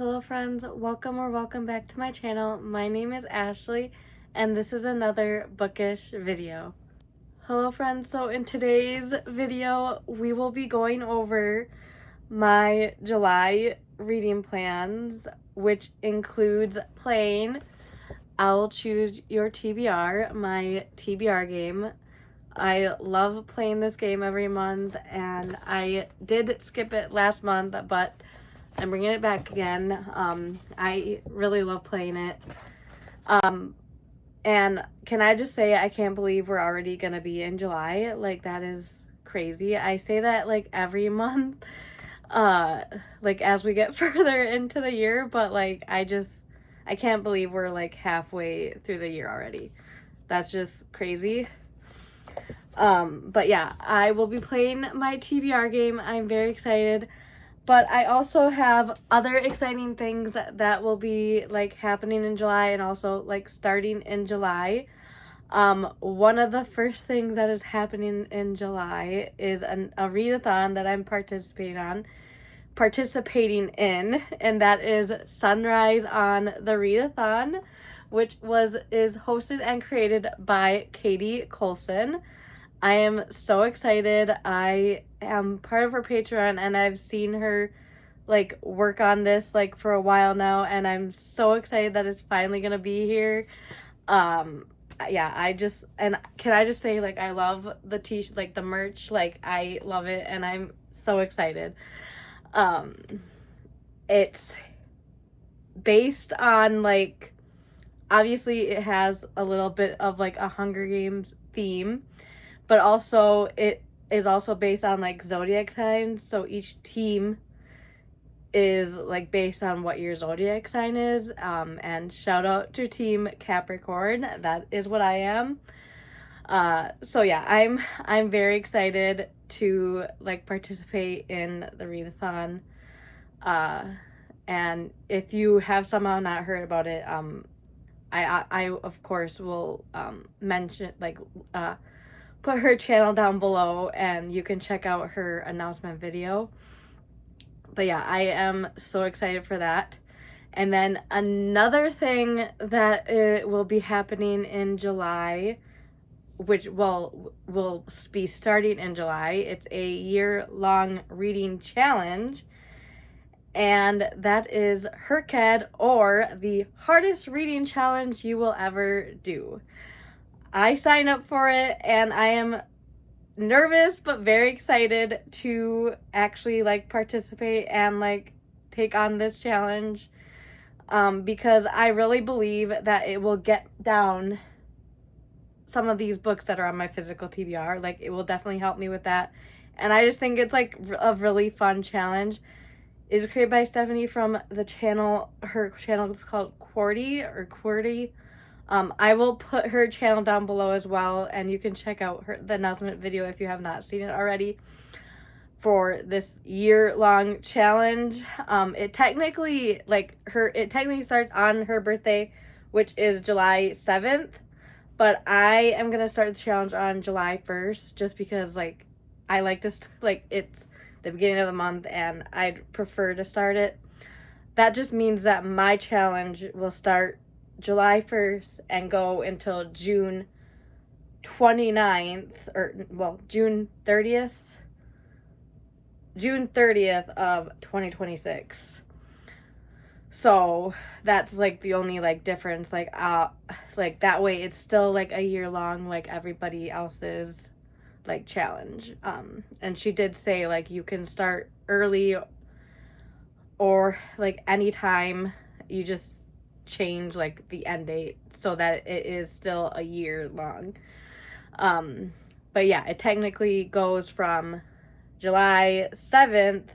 Hello friends, welcome back to my channel. My name is Ashley and this is another bookish video. Hello friends, so in today's video we will be going over my July reading plans, which includes playing I'll Choose Your TBR, my TBR game. I love playing this game every month and I did skip it last month, but I'm bringing it back again. I really love playing it. And can I just say, I can't believe we're already going to be in July. Like, that is crazy. I say that, like, every month, like, as we get further into the year. But, like, I can't believe we're, like, halfway through the year already. That's just crazy. But yeah, I will be playing my TBR game. I'm very excited. But I also have other exciting things that will be like happening in July and also like starting in July. One of the first things that is happening in July is a readathon that I'm participating in, and that is Sunrise on the Readathon, which is hosted and created by Katie Colson. I am so excited. I am part of her Patreon and I've seen her like work on this like for a while now, and I'm so excited that it's finally gonna be here. Yeah, can I just say, like, I love the t-shirt, like the merch, like I love it and I'm so excited. It's based on, like, obviously it has a little bit of like a Hunger Games theme, but also it is also based on like zodiac signs. So each team is like based on what your zodiac sign is. And shout out to Team Capricorn. That is what I am. So yeah, I'm very excited to like participate in the readathon. And if you have somehow not heard about it, I of course will mention, like, put her channel down below and you can check out her announcement video. But yeah, I am so excited for that. And then another thing that will be happening in July, which will be starting in July, it's a year-long reading challenge. And that is HRCYED, or the hardest reading challenge you will ever do. I signed up for it and I am nervous but very excited to actually like participate and like take on this challenge, because I really believe that it will get down some of these books that are on my physical TBR. Like, it will definitely help me with that, and I just think it's like a really fun challenge. It is created by Stephanie from the channel. Her channel is called QWERTY. I will put her channel down below as well, and you can check out the announcement video if you have not seen it already for this year-long challenge. It technically starts on her birthday, which is July 7th, but I am gonna start the challenge on July 1st just because, like, I like this, like, it's the beginning of the month and I'd prefer to start it. That just means that my challenge will start July 1st and go until June 29th, or well, June 30th of 2026. So that's like the only like difference, like that way it's still like a year long like everybody else's like challenge. And she did say like you can start early or like anytime, you just change like the end date so that it is still a year long. But yeah, it technically goes from July 7th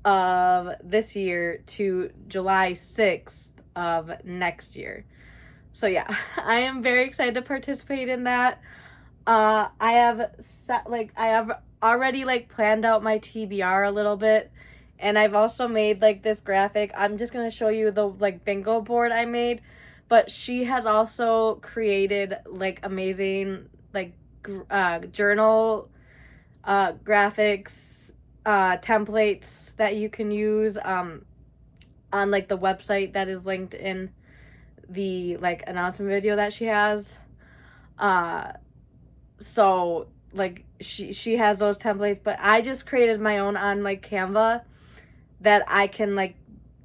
of this year to July 6th of next year. So yeah, I am very excited to participate in that. I have already like planned out my TBR a little bit, and I've also made like this graphic. I'm just going to show you the like bingo board I made, but she has also created like amazing like journal graphics templates that you can use. on like the website that is linked in the like announcement video that she has. So like she has those templates, but I just created my own on like Canva that I can like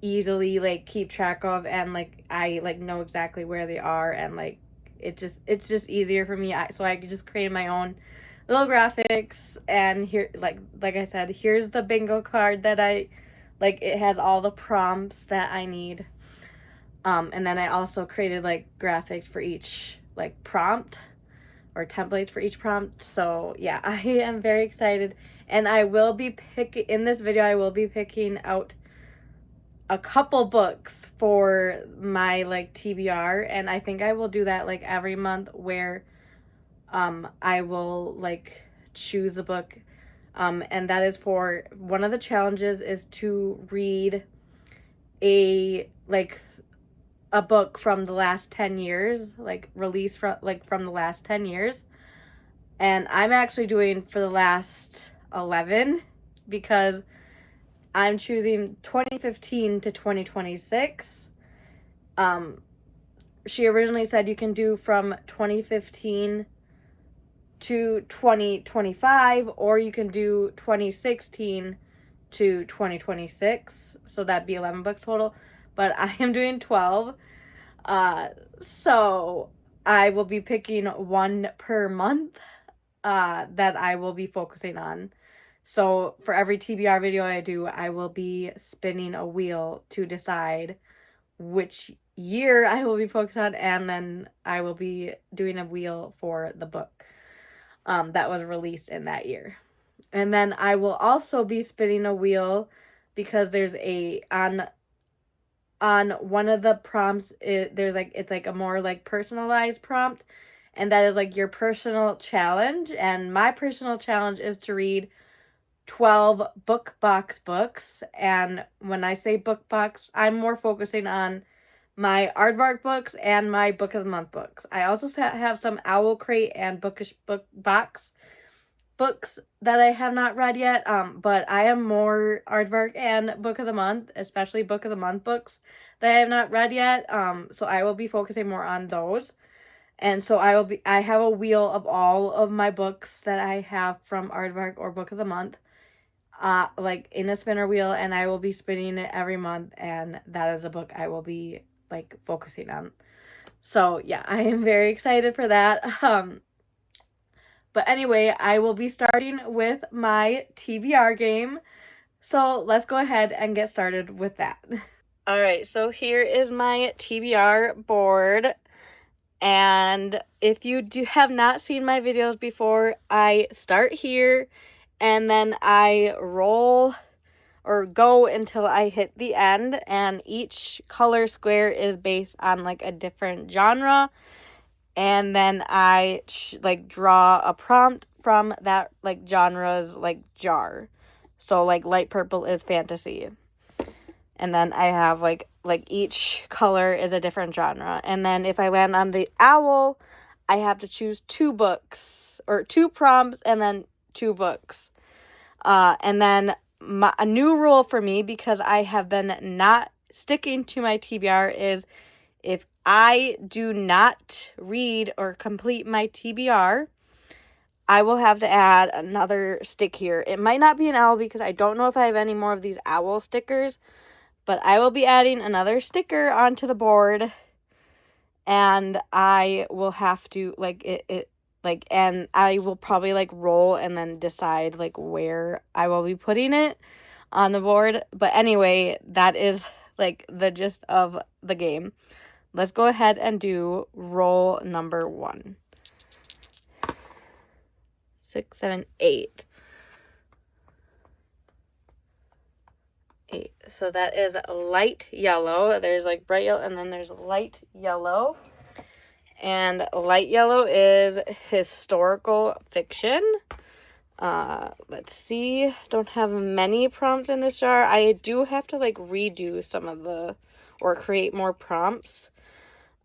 easily like keep track of, and like I like know exactly where they are, and like it's just easier for me. So I just created my own little graphics, and here like I said, here's the bingo card that I like. It has all the prompts that I need. And then I also created like graphics for each like prompt, or templates for each prompt. So yeah, I am very excited, and I will be in this video I will be picking out a couple books for my like TBR, and I think I will do that like every month, where I will like choose a book, and that is for one of the challenges is to read a book from the last 10 years, like released from the last 10 years. And I'm actually doing for the last 11, because I'm choosing 2015 to 2026. She originally said you can do from 2015 to 2025, or you can do 2016 to 2026. So that'd be 11 books total. But I am doing 12. So I will be picking one per month that I will be focusing on. So for every TBR video I do, I will be spinning a wheel to decide which year I will be focused on, and then I will be doing a wheel for the book that was released in that year. And then I will also be spinning a wheel, because there's on one of the prompts, it's like a more like personalized prompt, and that is like your personal challenge. And my personal challenge is to read 12 book box books. And when I say book box, I'm more focusing on my aardvark books and my book of the month books. I also have some Owl Crate and bookish book box books that I have not read yet, but I am more aardvark and book of the month, especially book of the month books that I have not read yet. So I will be focusing more on those. And so I have a wheel of all of my books that I have from aardvark or book of the month, like in a spinner wheel, and I will be spinning it every month, and that is a book I will be like focusing on. So yeah, I am very excited for that. But anyway, I will be starting with my TBR game. So let's go ahead and get started with that. All right, so here is my TBR board. And if you have not seen my videos before, I start here and then I roll or go until I hit the end. And each color square is based on like a different genre. And then I like draw a prompt from that like genre's like jar. So like light purple is fantasy. And then I have like each color is a different genre. And then if I land on the owl, I have to choose 2 books or 2 prompts and then 2 books. And then a new rule for me, because I have been not sticking to my TBR, is if I do not read or complete my TBR, I will have to add another stick here. It might not be an owl, because I don't know if I have any more of these owl stickers, but I will be adding another sticker onto the board, and I will have to and I will probably like roll and then decide like where I will be putting it on the board. But anyway, that is like the gist of the game. Let's go ahead and do roll number 1. 6, 7, 8. 8. So that is light yellow. There's like bright yellow, and then there's light yellow. And light yellow is historical fiction. Let's see. Don't have many prompts in this jar. I do have to like redo some of or create more prompts.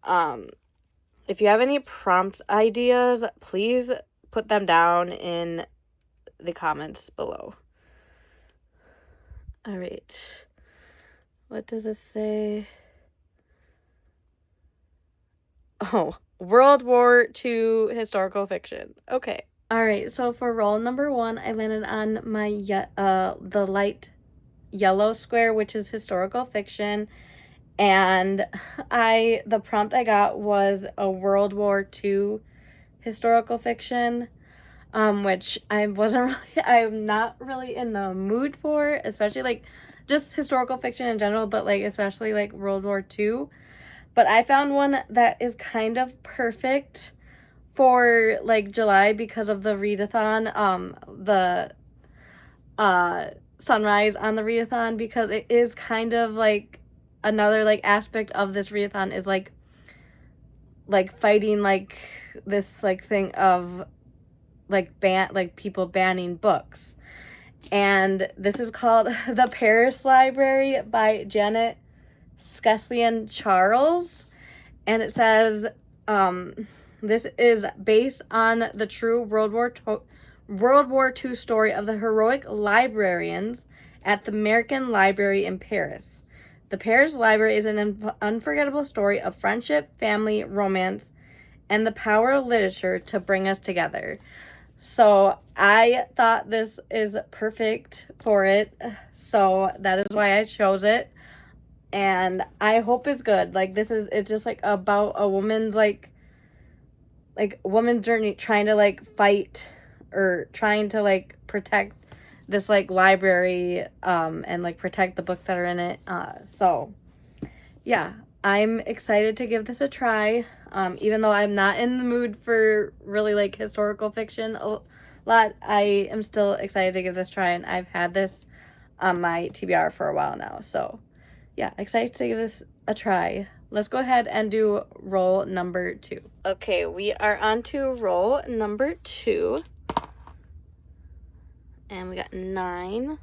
If you have any prompt ideas, please put them down in the comments below. All right. What does this say? Oh, World War II historical fiction. Okay. All right, so for roll number 1, I landed on my the light yellow square, which is historical fiction, and the prompt I got was a World War II historical fiction, which I'm not really in the mood for, especially like just historical fiction in general, but like especially like World War II. But I found one that is kind of perfect for like July because of the readathon, the sunrise on the readathon, because it is kind of like another like aspect of this readathon is like fighting like this like thing of like people banning books. And this is called The Paris Library by Janet Skeslien Charles. And it says, this is based on the true World War II story of the heroic librarians at the American Library in Paris. The Paris Library is an unforgettable story of friendship, family, romance, and the power of literature to bring us together. So I thought this is perfect for it. So that is why I chose it. And I hope it's good. Like it's just like about a woman's woman's journey trying to like fight or trying to like protect this like library and like protect the books that are in it. So yeah, I'm excited to give this a try. Even though I'm not in the mood for really like historical fiction a lot, I am still excited to give this a try, and I've had this on my TBR for a while now. So yeah, excited to give this a try. Let's go ahead and do roll number 2. Okay, we are on to roll number 2. And we got 9.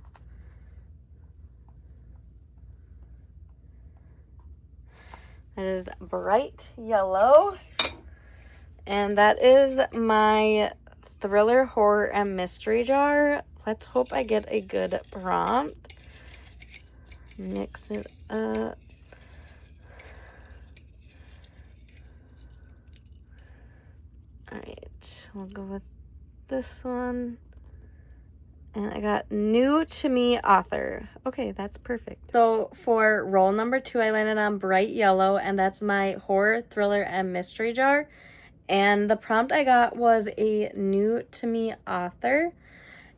That is bright yellow. And that is my thriller, horror, and mystery jar. Let's hope I get a good prompt. Mix it up. Alright, we'll go with this one. And I got new to me author. Okay, that's perfect. So for roll number 2, I landed on bright yellow, and that's my horror, thriller, and mystery jar. And the prompt I got was a new to me author.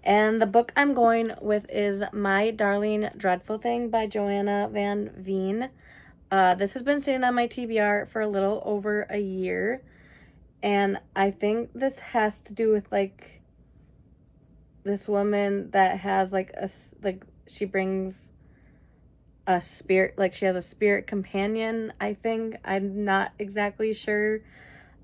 And the book I'm going with is My Darling Dreadful Thing by Joanna Van Veen. This has been sitting on my TBR for a little over a year. And I think this has to do with like this woman that has she brings a spirit, like she has a spirit companion, I think. I'm not exactly sure.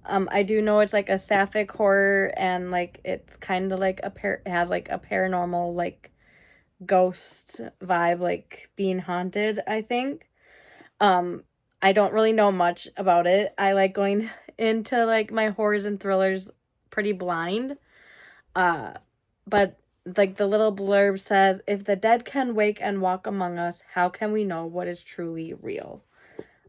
I do know it's like a sapphic horror, and like it's kind of like it has like a paranormal like ghost vibe, like being haunted, I think. I don't really know much about it. I like going into like my horrors and thrillers pretty blind. But like the little blurb says, if the dead can wake and walk among us, how can we know what is truly real?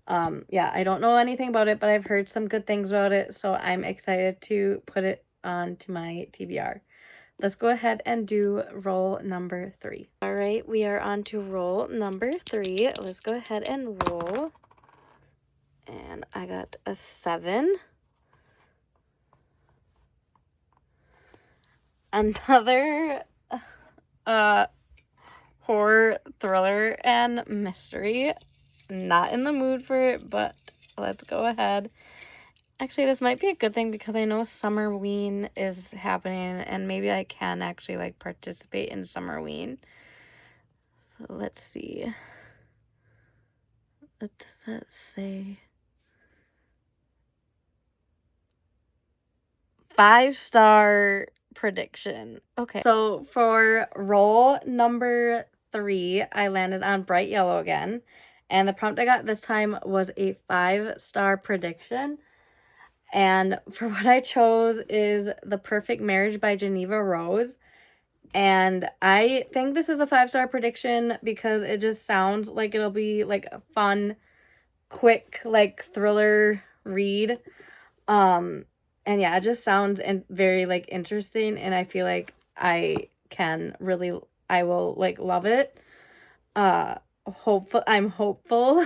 Yeah, I don't know anything about it, but I've heard some good things about it, so I'm excited to put it on to my TBR. Let's go ahead and do roll number 3. All right, we are on to roll number 3. Let's go ahead and roll. And I got a 7. Another horror, thriller, and mystery. Not in the mood for it, but let's go ahead. Actually, this might be a good thing because I know Summerween is happening, and maybe I can actually like participate in Summerween. So let's see. What does that say? 5-star prediction. Okay. So for roll number 3, I landed on bright yellow again. And the prompt I got this time was a 5-star prediction. And for what I chose is The Perfect Marriage by Geneva Rose. And I think this is a 5-star prediction because it just sounds like it'll be like a fun, quick, like thriller read. And yeah, it just sounds very like interesting, and I feel like I will like love it. I'm hopeful.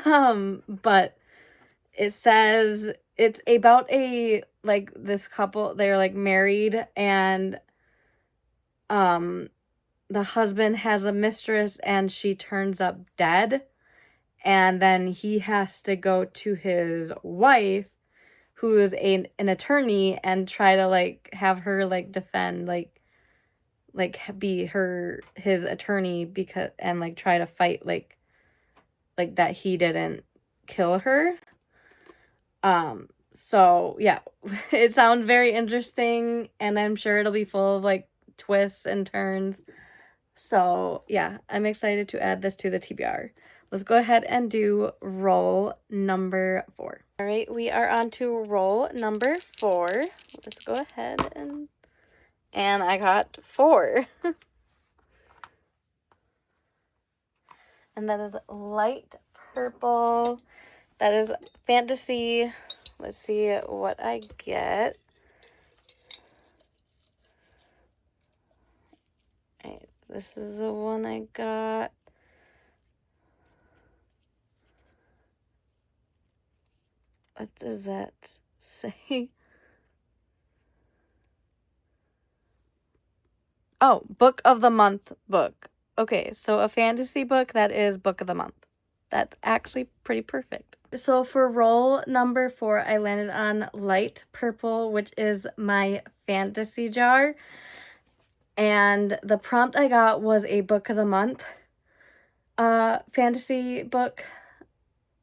But it says it's about this couple, they're like married, and the husband has a mistress and she turns up dead, and then he has to go to his wife, who is an attorney, and try to like have her like defend be his attorney, because and like try to fight like that he didn't kill her. So yeah, it sounds very interesting, and I'm sure it'll be full of like twists and turns. So yeah, I'm excited to add this to the TBR. Let's go ahead and do roll number 4. All right, we are on to roll number 4. Let's go ahead and I got 4. And that is light purple. That is fantasy. Let's see what I get. All right, this is the one I got. What does that say? Oh, book of the month book. Okay, so a fantasy book that is book of the month. That's actually pretty perfect. So for roll number 4, I landed on light purple, which is my fantasy jar. And the prompt I got was a book of the month fantasy book.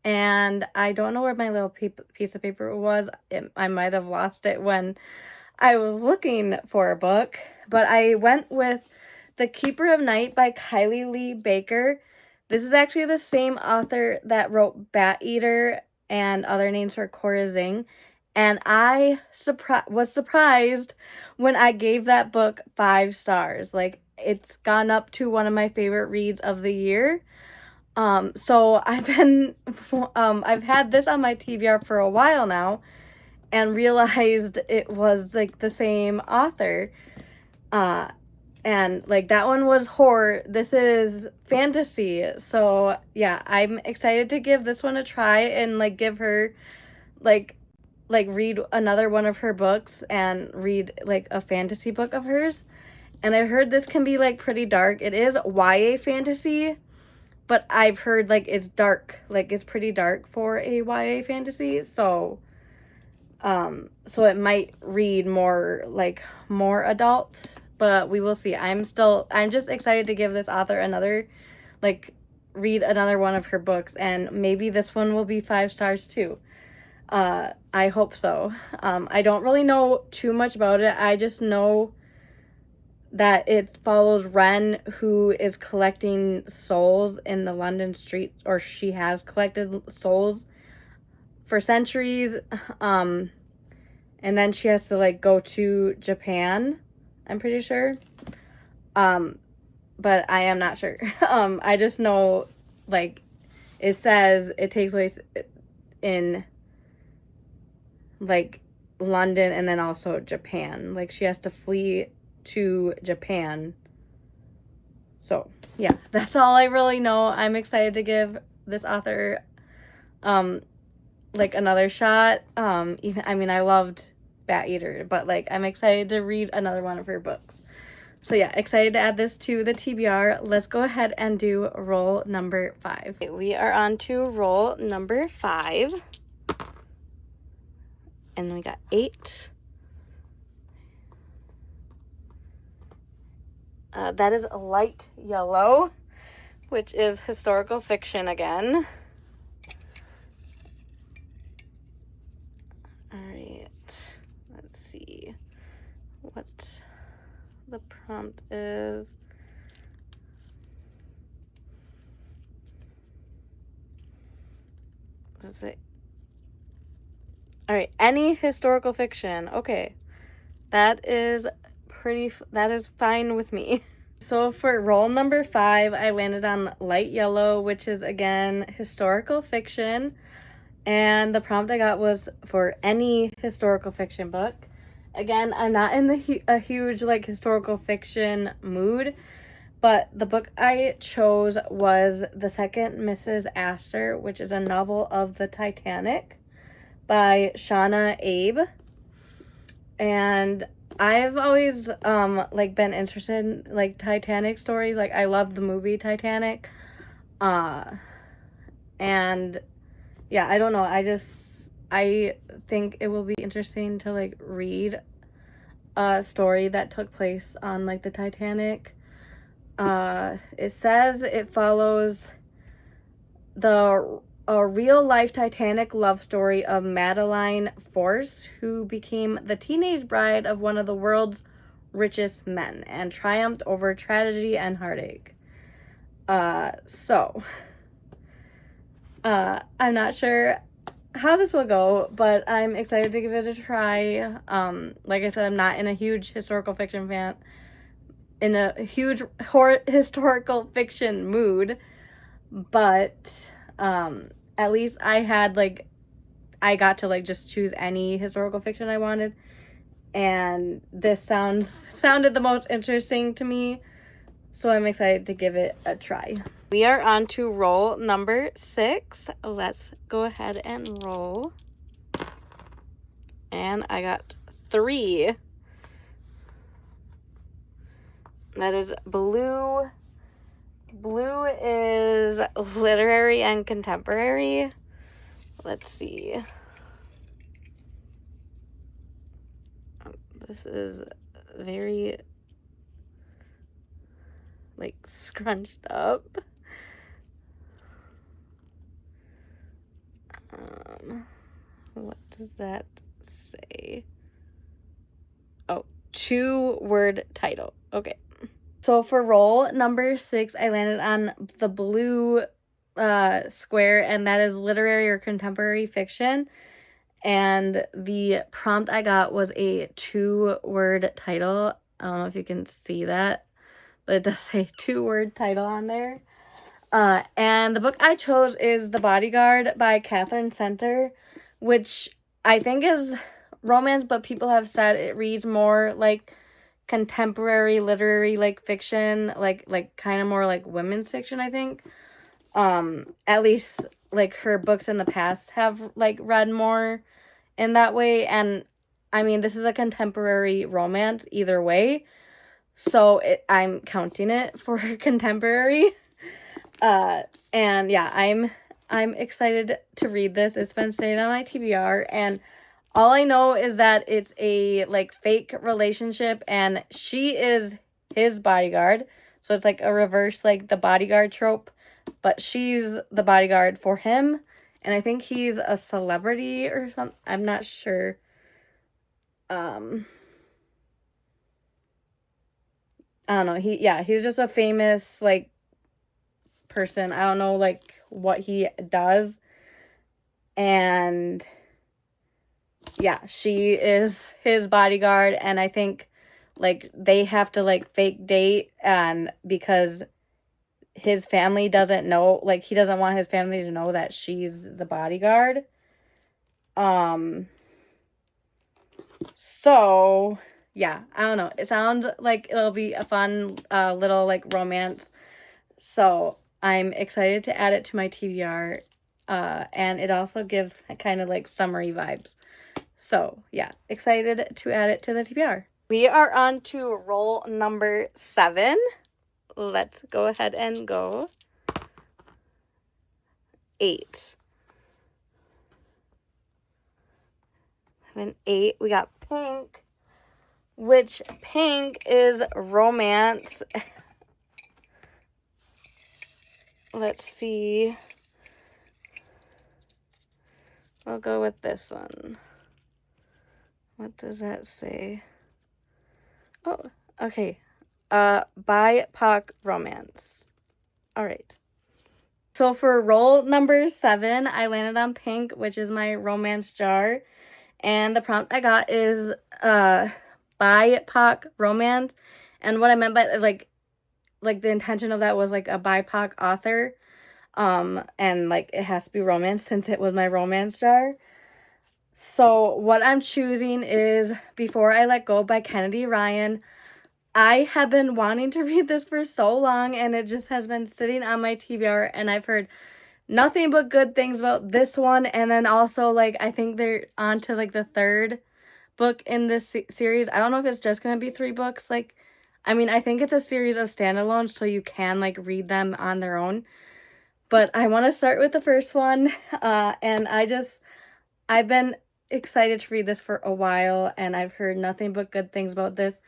And I don't know where my little piece of paper was. I might have lost it when I was looking for a book. But I went with The Keeper of Night by Kylie Lee Baker. This is actually the same author that wrote Bat Eater and Other Names for Corazing. And I was surprised when I gave that book 5 stars. Like, it's gone up to one of my favorite reads of the year. So I've had this on my TBR for a while now, and realized it was like the same author. And like that one was horror. This is fantasy. So yeah, I'm excited to give this one a try and like give her like read another one of her books and read like a fantasy book of hers. And I've heard this can be like pretty dark. It is YA fantasy, but I've heard like it's dark. Like it's pretty dark for a YA fantasy. So it might read more adult, but we will see. I'm just excited to give this author read another one of her books, and maybe this one will be 5 stars too. I hope so. I don't really know too much about it. I just know that it follows Ren, who is collecting souls in the London streets, or she has collected souls for centuries. And then she has to like go to Japan, I'm pretty sure. But I am not sure. I just know like it says it takes place in like London and then also Japan. Like she has to flee to Japan. So yeah, that's all I really know. I'm excited to give this author like another shot. I loved Bat Eater, but like I'm excited to read another one of her books. So yeah, excited to add this to the TBR. Let's go ahead and do roll number 5. Okay, we are on to roll number 5. And we got 8. That is light yellow, which is historical fiction again. All right, let's see what the prompt is. Does it? All right, any historical fiction. Okay, that is fine with me. So for roll number 5, I landed on Light Yellow, which is again historical fiction. And the prompt I got was for any historical fiction book. Again, I'm not in a huge like historical fiction mood, but the book I chose was The Second Mrs. Astor, which is a novel of the Titanic by Shauna Abe. And I've always like been interested in like Titanic stories. Like I love the movie Titanic. And yeah, I don't know. I think it will be interesting to like read a story that took place on like the Titanic. It says it follows a real life Titanic love story of Madeline Force, who became the teenage bride of one of the world's richest men and triumphed over tragedy and heartache. I'm not sure how this will go, but I'm excited to give it a try. Like I said, I'm not in a huge historical fiction historical fiction mood, but at least I got to like just choose any historical fiction I wanted, and this sounded the most interesting to me, so I'm excited to give it a try. We are on to roll number 6. Let's go ahead and roll. And I got 3. That is blue. Blue is literary and contemporary. Let's see. This is very like scrunched up. What does that say? Oh, 2-word title. Okay. So for roll number 6, I landed on the blue square, and that is literary or contemporary fiction. And the prompt I got was a 2-word title. I don't know if you can see that, but it does say 2-word title on there. And the book I chose is The Bodyguard by Catherine Center, which I think is romance, but people have said it reads more like contemporary literary like fiction, like kind of more like women's fiction, I think. At least like her books in the past have like read more in that way, and I mean this is a contemporary romance either way, so I'm counting it for contemporary. And yeah, I'm excited to read this. It's been staying on my TBR, and all I know is that it's a like fake relationship and she is his bodyguard. So it's like a reverse like the bodyguard trope, but she's the bodyguard for him, and I think he's a celebrity or something. I'm not sure. I don't know. He's just a famous like person. I don't know like what he does. And yeah, she is his bodyguard, and I think like they have to like fake date, and because his family doesn't know, like he doesn't want his family to know that she's the bodyguard. So yeah, I don't know. It sounds like it'll be a fun little like romance. So I'm excited to add it to my TBR. And it also gives kind of like summery vibes. So yeah, excited to add it to the TBR. We are on to roll number 7. Let's go ahead and go. 8. 8. We got pink, which pink is romance. Let's see. I'll go with this one. What does that say? Oh, okay. BIPOC romance. All right. So for roll number 7, I landed on pink, which is my romance jar. And the prompt I got is BIPOC romance. And what I meant by like like the intention of that was like a BIPOC author. And like it has to be romance since it was my romance jar. So what I'm choosing is Before I Let Go by Kennedy Ryan. I have been wanting to read this for so long, and it just has been sitting on my TBR, and I've heard nothing but good things about this one. And then also, like, I think they're on to like the third book in this series. I don't know if it's just gonna be 3 books. Like, I mean, I think it's a series of standalones, so you can like read them on their own. But I want to start with the first one, and I've been excited to read this for a while, and I've heard nothing but good things about this.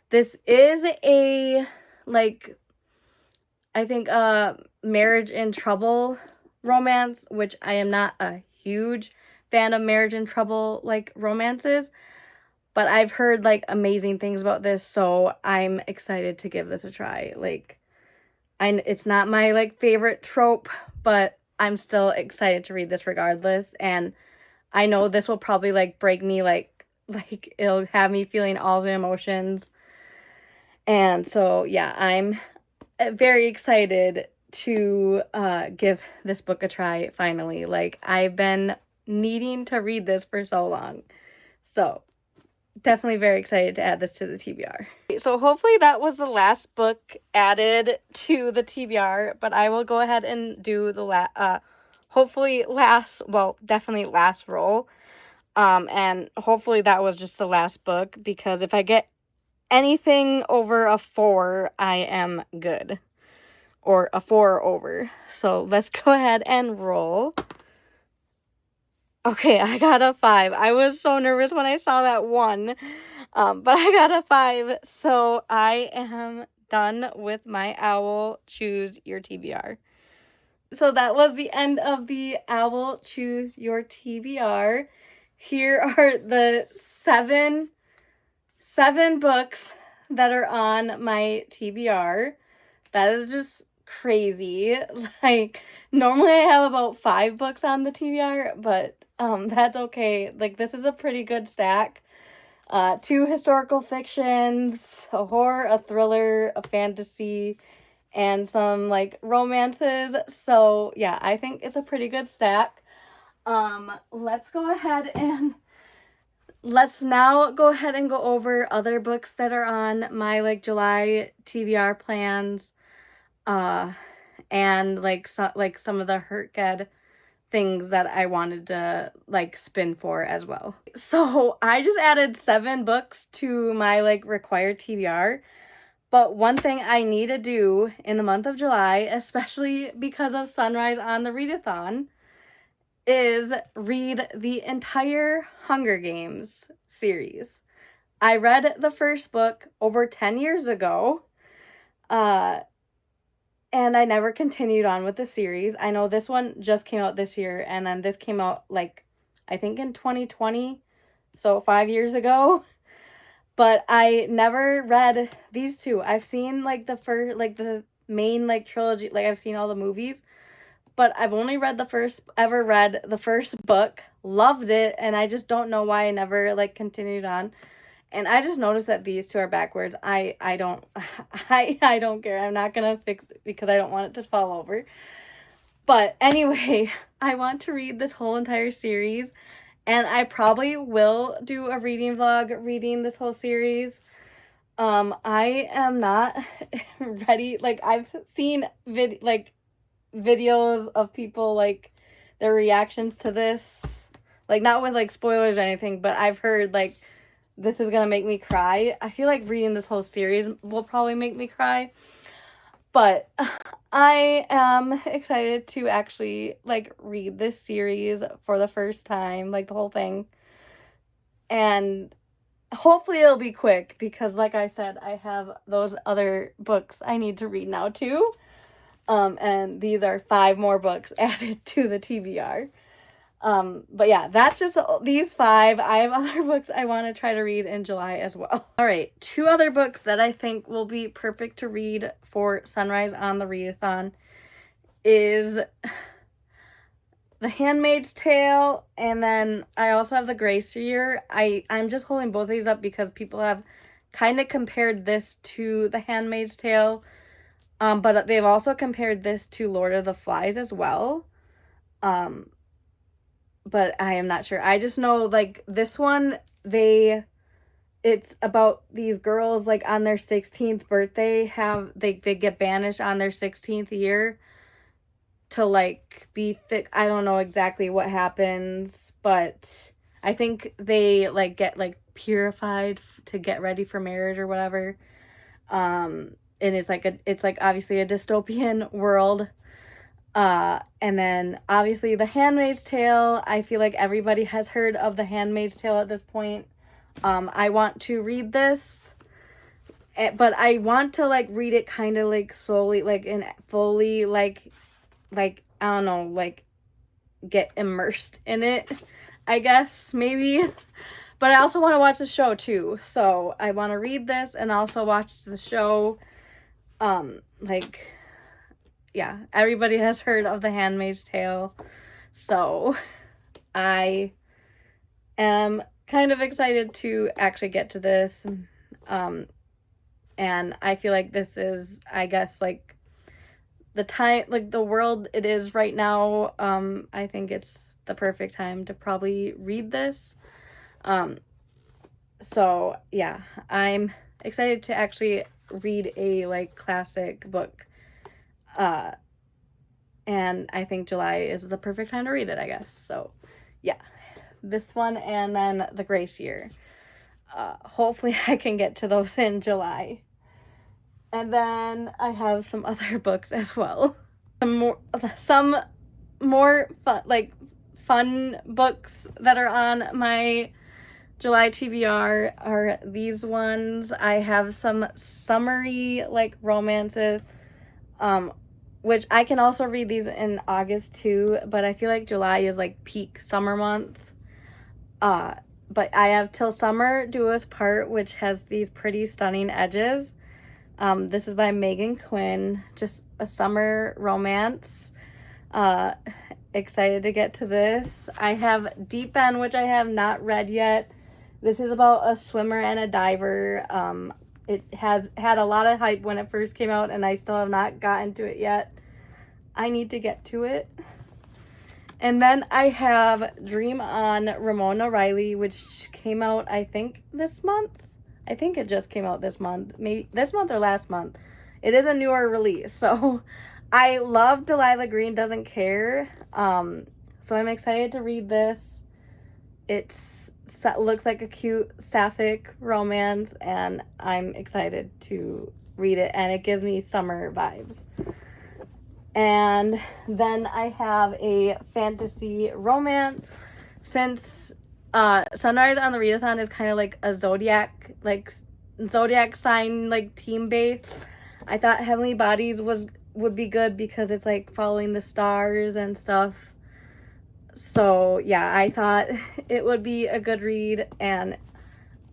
This is a, like, I think marriage in trouble romance, which I am not a huge fan of marriage in trouble like romances, but I've heard like amazing things about this, so I'm excited to give this a try. Like, it's not my like favorite trope, but I'm still excited to read this regardless, and I know this will probably like break me, like it'll have me feeling all the emotions. And so yeah, I'm very excited to give this book a try finally. Like, I've been needing to read this for so long. So definitely very excited to add this to the TBR. So hopefully that was the last book added to the TBR, but I will go ahead and do the definitely last roll. And hopefully that was just the last book, because if I get anything over a 4, I am good. Or a 4 or over. So let's go ahead and roll. Okay, I got a 5. I was so nervous when I saw that 1. But I got a 5. So I am done with my owl choose your TBR. So that was the end of the owl choose your TBR. Here are the seven books that are on my TBR. That is just crazy. Like, normally I have about 5 books on the TBR, but that's okay. Like, this is a pretty good stack. 2 historical fictions, a horror, a thriller, a fantasy, and some like romances. So yeah, I think it's a pretty good stack. Let's now go ahead and go over other books that are on my like July TBR plans. And like some of the HRCYED things that I wanted to like spin for as well. So I just added 7 books to my like required TBR. But one thing I need to do in the month of July, especially because of Sunrise on the Readathon, is read the entire Hunger Games series. I read the first book over 10 years ago. And I never continued on with the series. I know this one just came out this year, and then this came out, like, I think in 2020, so 5 years ago. But I never read these 2. I've seen, like, the main, like, trilogy. Like, I've seen all the movies. But I've only read the first book, loved it, and I just don't know why I never, like, continued on. And I just noticed that these 2 are backwards. I don't care. I'm not going to fix it because I don't want it to fall over. But anyway, I want to read this whole entire series. And I probably will do a reading vlog reading this whole series. I am not ready. Like, I've seen videos of people, like, their reactions to this. Like, not with, like, spoilers or anything, but I've heard, like, this is gonna make me cry. I feel like reading this whole series will probably make me cry. But I am excited to actually, like, read this series for the first time, like, the whole thing. And hopefully it'll be quick, because, like I said, I have those other books I need to read now, too. And these are 5 more books added to the TBR. But yeah, that's just these 5. I have other books I want to try to read in July as well. All right, 2 other books that I think will be perfect to read for Sunrise on the Readathon is The Handmaid's Tale, and then I also have The Grace Year. I'm just holding both of these up because people have kind of compared this to The Handmaid's Tale. But they've also compared this to Lord of the Flies as well. But I am not sure. I just know, like, this one, it's about these girls, like, on their 16th birthday, they get banished on their 16th year to, like, be fit. I don't know exactly what happens, but I think they, like, get, like, purified to get ready for marriage or whatever. And it's like obviously a dystopian world. And then obviously The Handmaid's Tale. I feel like everybody has heard of The Handmaid's Tale at this point. I want to read this, but I want to, like, read it kind of, like, slowly, like, and fully, like, I don't know, like, get immersed in it, I guess, maybe. But I also want to watch the show too. So I want to read this and also watch the show. Like, yeah, everybody has heard of The Handmaid's Tale. So I am kind of excited to actually get to this. And I feel like this is, I guess, like, the time, like, the world it is right now. I think it's the perfect time to probably read this. So yeah, I'm excited to actually read a, like, classic book. And I think July is the perfect time to read it, I guess. So yeah, this one and then The Grace Year. Hopefully I can get to those in July. And then I have some other books as well. Some more fun books that are on my July TBR are these ones. I have some summery, like, romances, which I can also read these in August too, but I feel like July is, like, peak summer month. But I have Till Summer Do Us Part, which has these pretty stunning edges. This is by Megan Quinn, just a summer romance. Excited to get to this. I have Deep End, which I have not read yet. This is about a swimmer and a diver. It has had a lot of hype when it first came out, and I still have not gotten to it yet. I need to get to it. And then I have Dream On Ramona Riley, which came out, I think, this month. I think it just came out this month. Maybe this month or last month. It is a newer release. So I love Delilah Green Doesn't Care. So I'm excited to read this. It looks like a cute sapphic romance, and I'm excited to read it. And it gives me summer vibes. And then I have a fantasy romance. Since Sunrise on the Readathon is kind of like a zodiac sign, like, team base, I thought Heavenly Bodies would be good because it's, like, following the stars and stuff. So yeah, I thought it would be a good read, and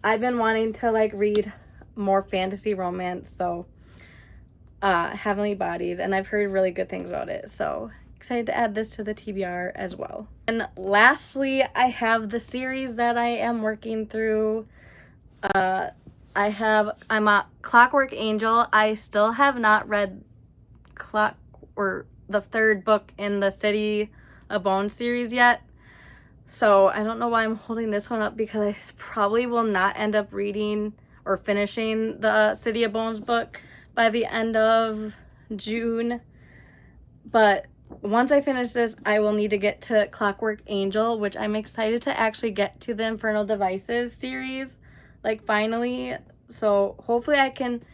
I've been wanting to, like, read more fantasy romance, so Heavenly Bodies, and I've heard really good things about it, so excited to add this to the TBR as well. And lastly, I have the series that I am working through. I'm at Clockwork Angel. I still have not read the third book in the City of Bones series yet. So I don't know why I'm holding this one up, because I probably will not end up reading or finishing the City of Bones book by the end of June. But once I finish this, I will need to get to Clockwork Angel, which I'm excited to actually get to the Infernal Devices series, like, finally. So hopefully I can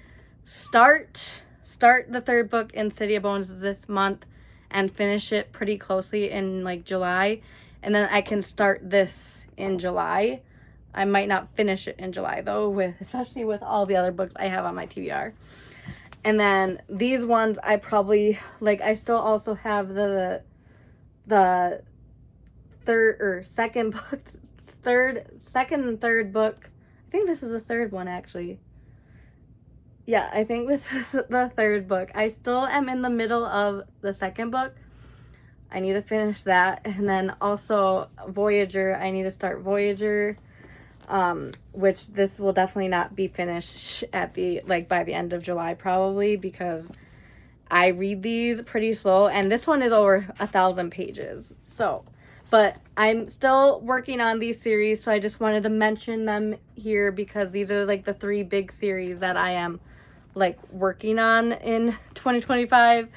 start the third book in City of Bones this month and finish it pretty closely in, like, July. And then I can start this in July. I might not finish it in July, though, especially with all the other books I have on my TBR. And then these ones I probably, like, I still also have the second and third book. I think this is the third one, actually. Yeah, I think this is the third book. I still am in the middle of the second book. I need to finish that. And then also Voyager. I need to start Voyager. Which this will definitely not be finished by the end of July, probably, because I read these pretty slow, and this one is over 1,000 pages. So, but I'm still working on these series, so I just wanted to mention them here because these are like the 3 big series that I am like working on in 2025.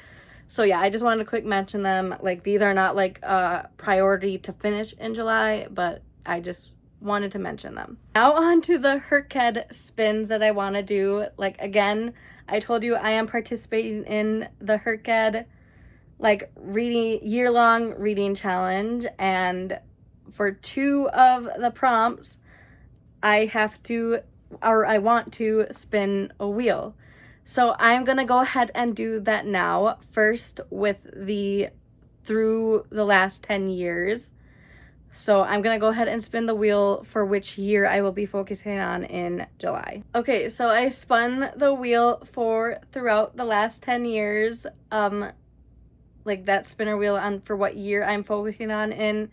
So yeah, I just wanted to quick mention them. Like, these are not like a priority to finish in July, but I just wanted to mention them. Now on to the HRCYED spins that I want to do. Like, again, I told you I am participating in the HRCYED like year-long reading challenge, and for 2 of the prompts I want to spin a wheel. So I'm gonna go ahead and do that now, first with through the last 10 years. So I'm gonna go ahead and spin the wheel for which year I will be focusing on in July. Okay, so I spun the wheel for throughout the last 10 years. Like that spinner wheel on for what year I'm focusing on in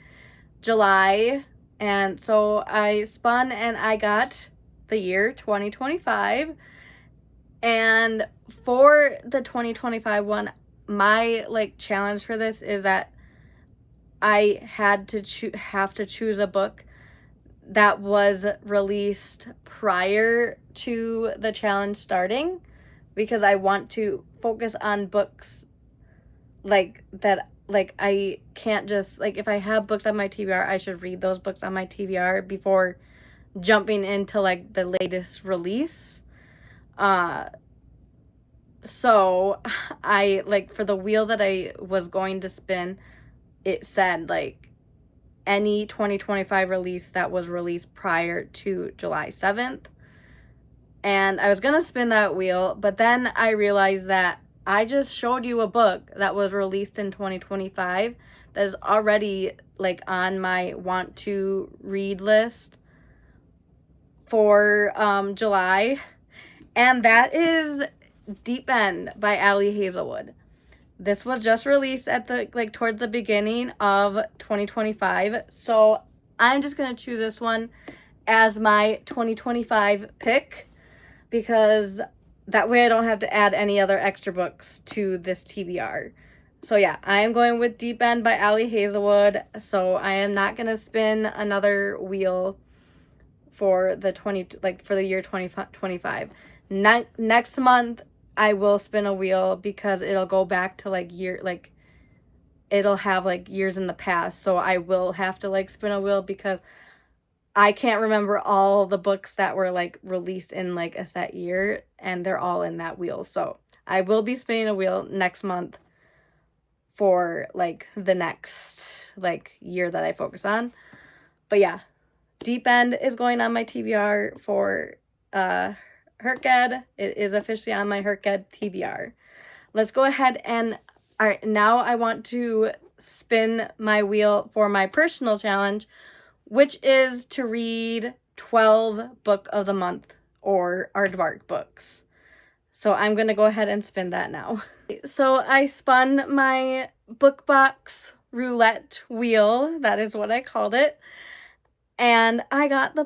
July. And so I spun and I got the year 2025. And for the 2025 one, my like challenge for this is that I had to have to choose a book that was released prior to the challenge starting, because I want to focus on books like that. Like, I can't just, like, if I have books on my TBR, I should read those books on my TBR before jumping into like the latest release. So I, like, for the wheel that I was going to spin, it said like any 2025 release that was released prior to July 7th. And I was gonna spin that wheel, but then I realized that I just showed you a book that was released in 2025 that is already like on my want to read list for July, and that is Deep End by Ali Hazelwood. This was just released at the like towards the beginning of 2025, so I'm just gonna choose this one as my 2025 pick, because that way I don't have to add any other extra books to this TBR. So yeah, I am going with Deep End by Ali Hazelwood. So I am not gonna spin another wheel for the year 2025. Next month I will spin a wheel, because it'll go back to like it'll have like years in the past. So I will have to like spin a wheel, because I can't remember all the books that were like released in like a set year, and they're all in that wheel. So I will be spinning a wheel next month for like the next like year that I focus on. But yeah, Deep End is going on my TBR for HRCYED. It is officially on my HRCYED TBR. Let's go ahead and, all right, now I want to spin my wheel for my personal challenge, which is to read 12 book of the month or aardvark books. So I'm going to go ahead and spin that now. So I spun my book box roulette wheel. That is what I called it. And I got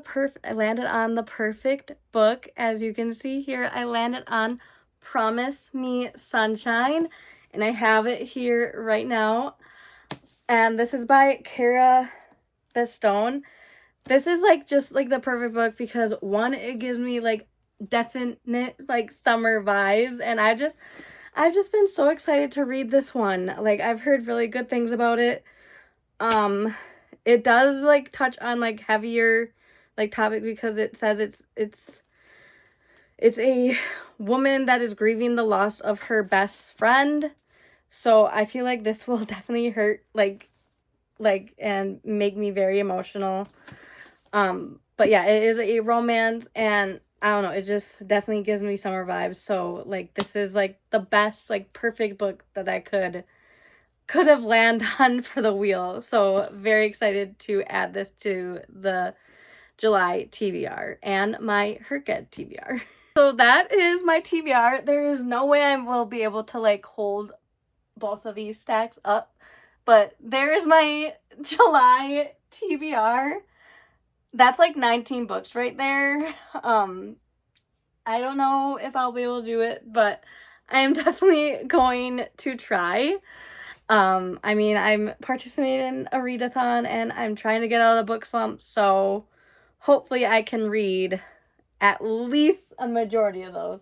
I landed on the perfect book. As you can see here, I landed on Promise Me Sunshine, and I have it here right now. And this is by Cara Bestone. This is like just like the perfect book, because one, it gives me like definite like summer vibes, and I've just been so excited to read this one. Like, I've heard really good things about it. It does like touch on like heavier like topic, because it says it's a woman that is grieving the loss of her best friend. So I feel like this will definitely hurt like and make me very emotional. But yeah, it is a romance, and I don't know, it just definitely gives me summer vibes. So like, this is like the best like perfect book that I could have landed on for the wheel. So very excited to add this to the July TBR and my HRCYED TBR. So that is my TBR. There is no way I will be able to like hold both of these stacks up, but there is my July TBR. That's like 19 books right there. I don't know if I'll be able to do it, but I am definitely going to try. I mean, I'm participating in a readathon and I'm trying to get out of the book slump, so hopefully I can read at least a majority of those.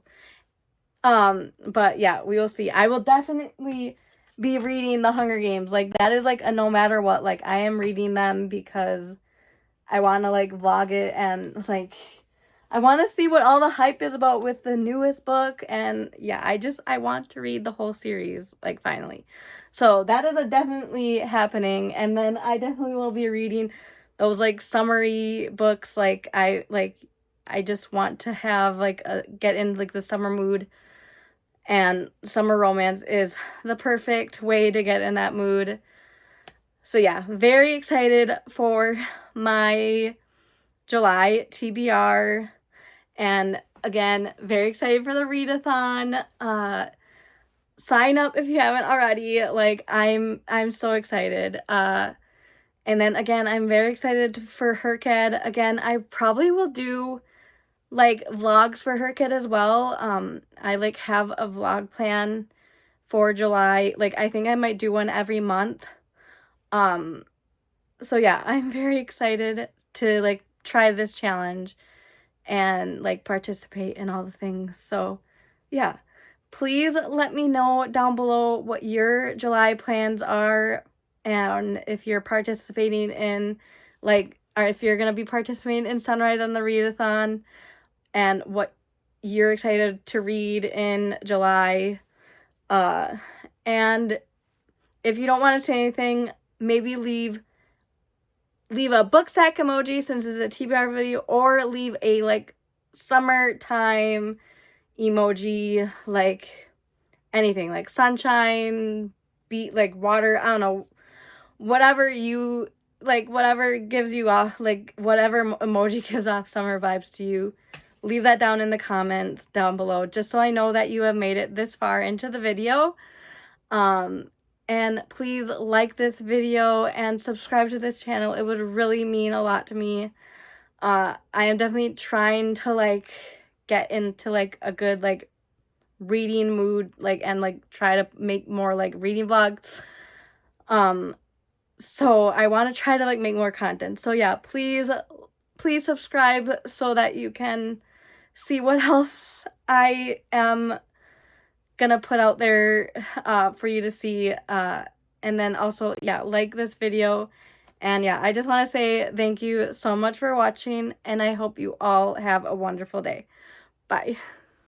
But yeah, we will see. I will definitely be reading the Hunger Games. Like, that is like a no matter what. Like, I am reading them because I want to like vlog it, and like I want to see what all the hype is about with the newest book. And yeah, I want to read the whole series, like, finally. So that is a definitely happening. And then I definitely will be reading those like summary books. I just want to have like get in like the summer mood, and summer romance is the perfect way to get in that mood. So yeah, very excited for my July TBR. And again, very excited for the readathon. Sign up if you haven't already. Like, I'm so excited. And then again, I'm very excited for HRCYED. Again, I probably will do like vlogs for HRCYED as well. I like have a vlog plan for July. Like, I think I might do one every month. So yeah, I'm very excited to like try this challenge and like participate in all the things. So yeah, please let me know down below what your July plans are, and if you're participating in like, or if you're gonna be participating in Sunrise on the Readathon, and what you're excited to read in July. And if you don't want to say anything, maybe leave a book sack emoji since it's a TBR video, or leave a like summertime emoji, like anything, like sunshine, beat, like water, I don't know, whatever you like, whatever gives you off, like whatever emoji gives off summer vibes to you. Leave that down in the comments down below, just so I know that you have made it this far into the video. And please like this video and subscribe to this channel. It would really mean a lot to me. I am definitely trying to like get into like a good like reading mood, like, and like try to make more like reading vlogs. So I want to try to like make more content. So yeah, please subscribe so that you can see what else I am gonna put out there for you to see. And then also, yeah, like this video. And yeah, I just want to say thank you so much for watching, and I hope you all have a wonderful day. Bye.